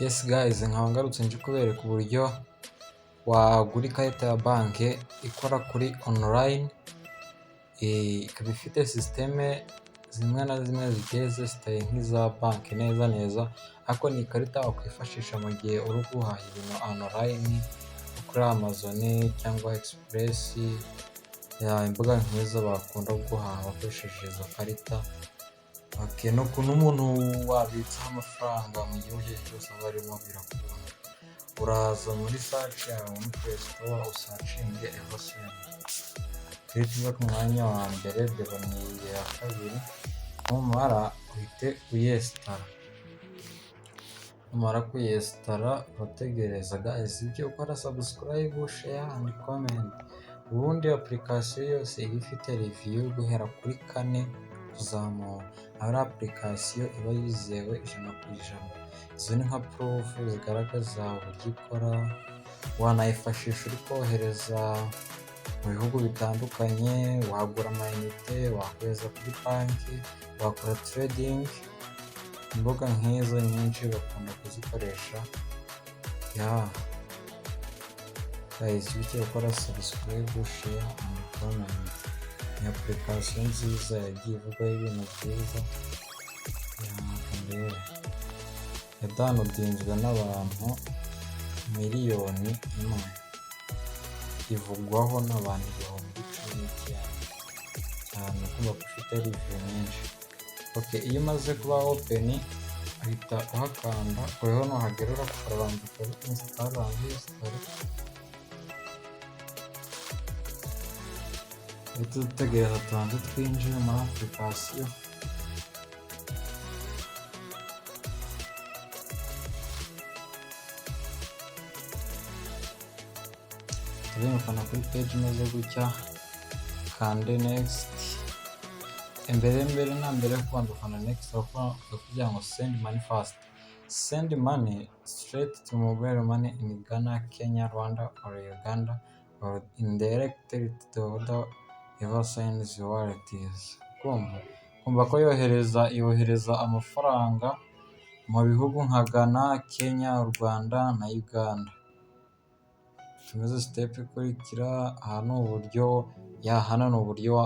Yes guys, nkaba ngarutse nje kubereka uburyo wagura ikarita ya banki ikora kuri online, ikaba ifite sisiteme zimwe na zimwe zigiye zesitaye nk'iza banki neza, ariko ni ikarita wakwifashisha mu gihe uri guhaha ibintu online kuri Amazon cyangwa Express, imbuga nk'izo bakunda guhaha bakoresheje izo karita. N'umuntu wabitsaho amafaranga mu gihugu cyose aba arimo birakunda. Uraza muri search yawe muri Play Store usacinge Evosend, tuba ku mwanya wa mbere, deba ni iya kabiri, numara uhite uyesitara. Numara kuyesitara urategereza guys, ibyo ukora subscribe, share and comment. Ubundi application yose iba ifite review guhera kuri 4 kuzamura, ari application iba yizewe 100%. Izo ni nka proof zigaragaza uburyo ikora. Wanayifashisha uri kohereza mu bihugu bitandukanye, wagura amayinite, wakohereza kuri banki, wakora trading. Imbuga nk'izo nyinshi bakunda kuzikoresha. Guys, bityo gukora subscribe, share and comment. Ni application nziza yagiye ivugaho ibintu byiza, yadownloadinzwe n'abantu miliyoni 1, ivugwaho n'abantu 19,000 cyane, kumva ko ifite review nyinshi. Iyo umaze kuba open ahita uhakanda, weho nuhagera urabanza install uhita utegereza tubanze twinjire muri application. Tubimukana kuri page imeze gutya, kande next. Mbere na mbere kubanza ukanda next, kugira ngo send money fast. Send money straight to mobile money in Ghana, Kenya, Rwanda or Uganda, or indirectly to other Evosend wallets. Kumva ko yohereza amafaranga mu bihugu nka Ghana, Kenya, Rwanda na Uganda. Tumize step ikurikira. Hano ni uburyo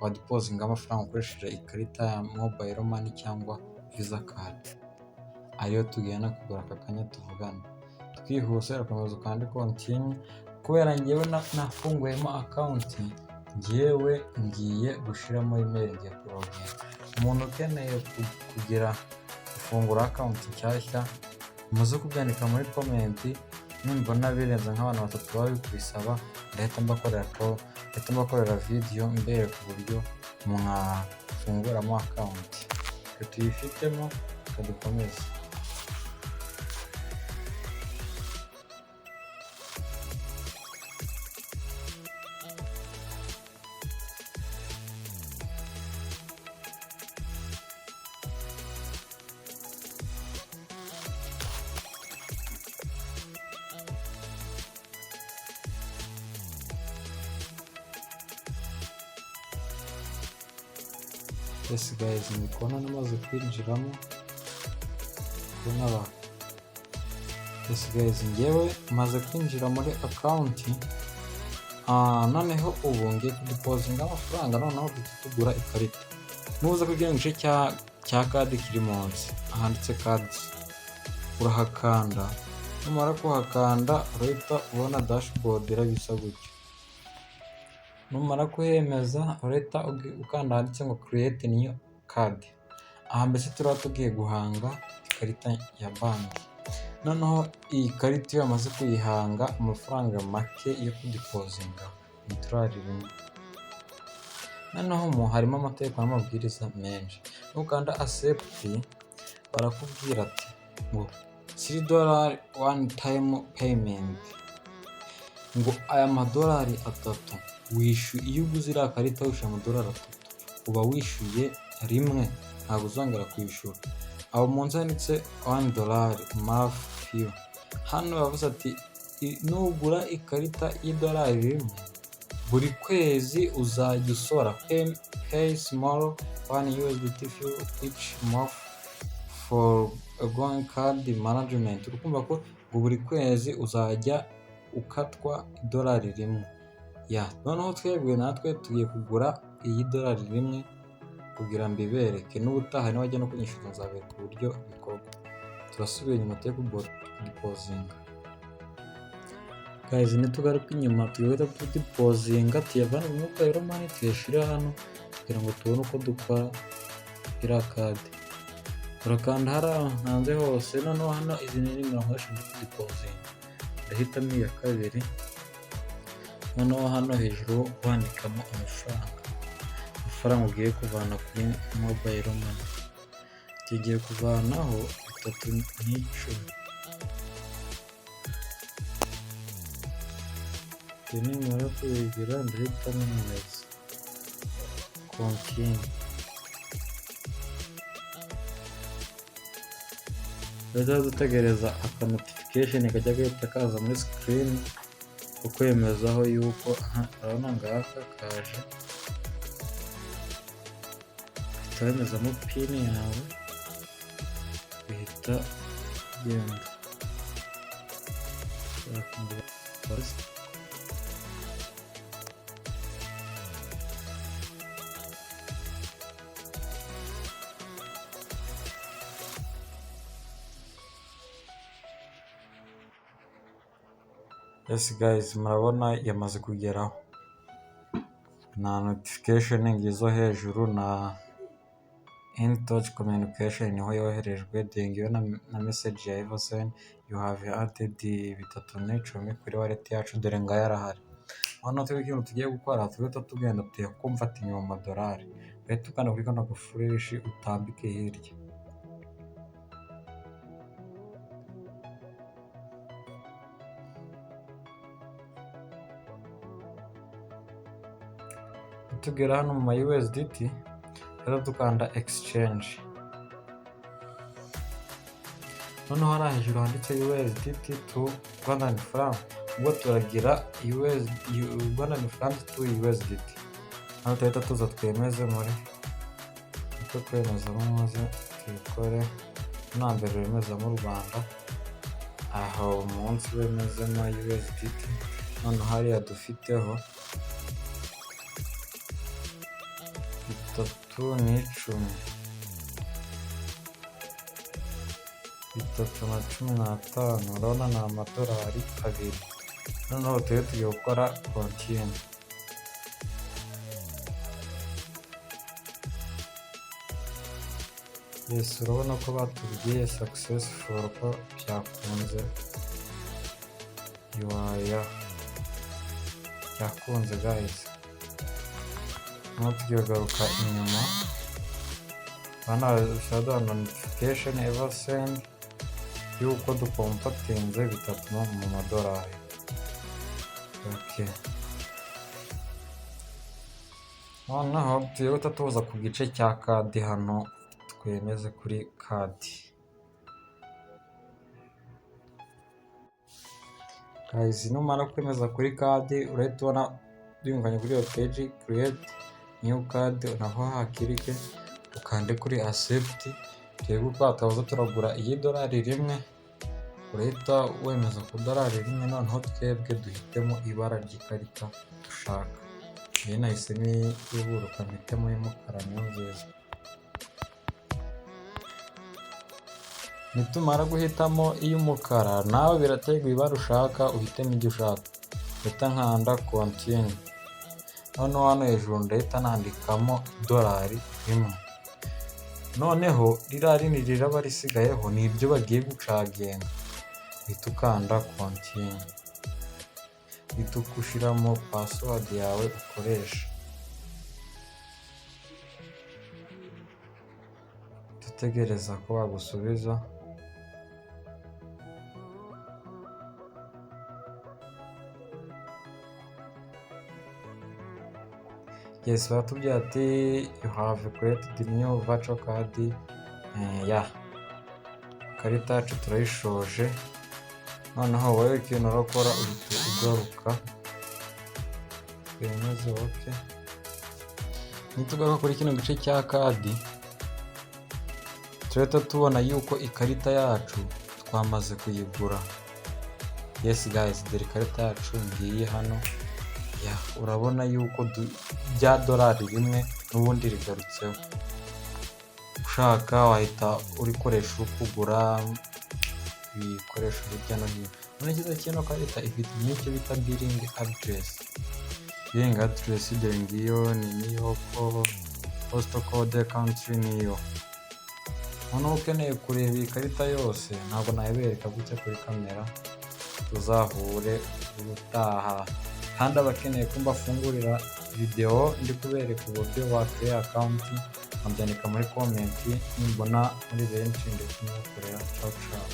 wadeposinga amafaranga ukoresheje ikarita ya mobile money cyangwa visa card, ariyo tugenda kugura aka kanya tuvugana. Twihuse urakomeza ukande continue. Kubera ngewe nafunguyemo account, ngewe ngiye gushiramo email ngiye kuroga. Umuntu ukeneye gufungura account nshyashya, muze kubyandika muri comment. Nimbona birenze nk'abantu 3 babikwisaba, ndahita mbakorera video mbere ku buryo mwafunguramo account. Tuyifitemo dukomeze. Yes guys, ndikubona namaze kwinjiramo. Yes guys, ngewe maze kwinjira muri account. Noneho ubu ngiye kudeposinga amafaranga, noneho tugura ikarita. Nuza kugira ngo igice cya card kiri munsi ahanditse cards, urahakanda. Numara kuhakanda urahita ubona dashboard irabisa gutya. Numara kuhemeza urahita ukanda handitse ngo create new card. Mbese turaba tugiye guhanga ikarita ya banki. Noneho iyi karita iyo amaze kuyihanga, amafaranga make yo kudeposinga $1. Noneho harimo amategeko n'amabwiriza menshi. Nukanda accept, barakubwira ati ngo $3 one time payment, ngo aya $3 wishyuye. Iyo uguze iriya karita wishyuye $3, uba wishyuye rimwe, ntabwo uzongera kwishyura. Aho munsi handitse $1 month fee. Hano bavuze ati nugura ikarita $1 rimwe, buri kwezi uzajya usora pay small $1 fee each month for ongoing card management, urukumva ko ngo buri kwezi uzajya ukatwa $1 ya noneho twebwe natwe tugiye kugura iyi $1 kugira ngo ibereke n'ubutaha niwajya no kunyishyura nzabereka uburyo bikorwa. Turasubira inyuma tujye kudipozinga guys, nitugaruka inyuma tugahita tudipozinga tuyavana mu Mobile Money tuyashyira hano kugira ngo tubone uko dukora iriya kadi. Urakanda hariya hanze hose, noneho hano izi ni nimero nkoresha muri kudipozinga, ndahitamo iya kabiri, noneho hano hejuru wandikamo amafaranga ugiye kuvana kuri Mobile Money. Tugiye kuvanaho 310. Nimara kubigira ndahitamo neza continue. Rero dutegereza aka notification kajya gahita kaza muri screen ukwemezaho yuko urabona ngaka kaje, utamezamo pin yawe bihita genda. Yes guys, murabona yamaze kugeraho na notification ngizo hejuru na InTouch communication niho yoherejwe, dengiyo na message ya Eversend you have added 310 kuri wallet yacu, dore nga yarahari. Hano turi ikintu tugiye gukora, tugahita tugenda tuyakomvatinga mu $, uhita ukanda kuri kano gafurishi utambike hirya. Tugera hano mu ma USDT rero dukanda exchange, noneho hariya hejuru handitse USDT to Rwandan franc, ubwo turagira Rwandan franc to USDT. Hano tuhita tuza twemeze muri uko kwemezamo, maze tubikore hano mbere wemezamo u Rwanda, aho umunsi wemezemo USDT, noneho hariya dufiteho 310, 315, urabona ni $2. Noneho tugiye gukora continue. Yes, urabona ko batubwiye successful ko byakunze, byakunze guys. Noneho tugiye kugaruka inyuma, hano shadow notification Eversend yuko dukompatinze 3 mu $. Okay, noneho tugiye tuza ku gice cya kadi, hano twemeze kuri kadi. Guys, numara kwemeza kuri kadi urahita ubona binganye kuri iyo page create new card, naho hakirike ukande kuri accept. Tugiye gukora tuza turagura iyi $1, urahita wemeza ku $1, noneho twebwe duhitemo ibara ry'ikarita dushaka. Iyi nahise niburuka mpitemo y'umukara niyo nziza. Nitumara guhitamo iy'umukara, nawe biraterwa ibara ushaka, uhitemo ibyo ushaka. Uhita nkanda continue, noneho hano hejuru ndahita nandikamo $1. Noneho ririya rinini riraba risigayeho ni ibyo bagiye gucaginga, uhita ukanda continue, uhita ushyiramo password yawe ukoresha, dutegereza ko bagusubiza. Yes, batubwiye ati you have created new virtual card. Ikarita yacu turayishoje. Noneho wowe ikintu urakora uhita ugaruka twemeze. Okay, nitugaruka kuri kino gice cya kadi turahita tubona yuko ikarita yacu twamaze kuyigura. Yes guys, dore ikarita yacu ngiyi hano. Urabona yuko rya dolari rimwe n'ubundi rigarutseho. Ushaka wahita urikoresha kugura ibikoresho hirya no hino. None cyiza kino karita ifite n'icyo bita billing address. Billing address dore ngiyo ni New York, postal code country niyo. Noneho ukeneye kureba iyi karita yose ntabwo nayibereka gutya kuri kamera, tuzahure ubutaha. Kandi abakeneye ko mbafungurira video ndi kubereka uburyo wakiriya account, nkabyandika muri comment, nimbona muri benshi ndetse n'abakorera. Ciao ciao.